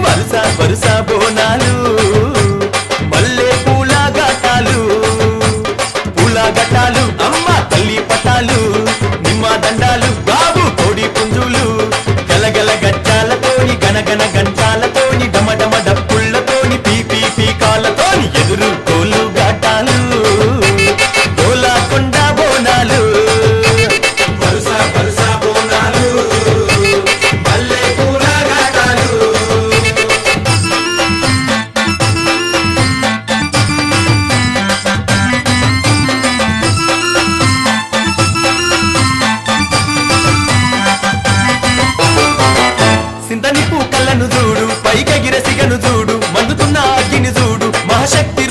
వరుస వరుస బోనాలు మల్లె పూల ఘటాలు పూల ఘటాలు అమ్మ తల్లి పటాలు నిమ్మ దండాలు బాబు కోడి పుంజులు గలగల గజ్జాలతోని గనగన గంటాలతోని డమడమ డప్పుళ్లతోని పీపీ పీకాలతోని ఎదురు కోలు ఘటాలు గోలాకొండ బోనాలు వరుస వరుస బోనాలు మల్లె పూల ఘటాలు సింతని పూకళ్ళను చూడు పైకెగిర సిగను చూడు మండుతున్న అగ్గిని చూడు మహాశక్తి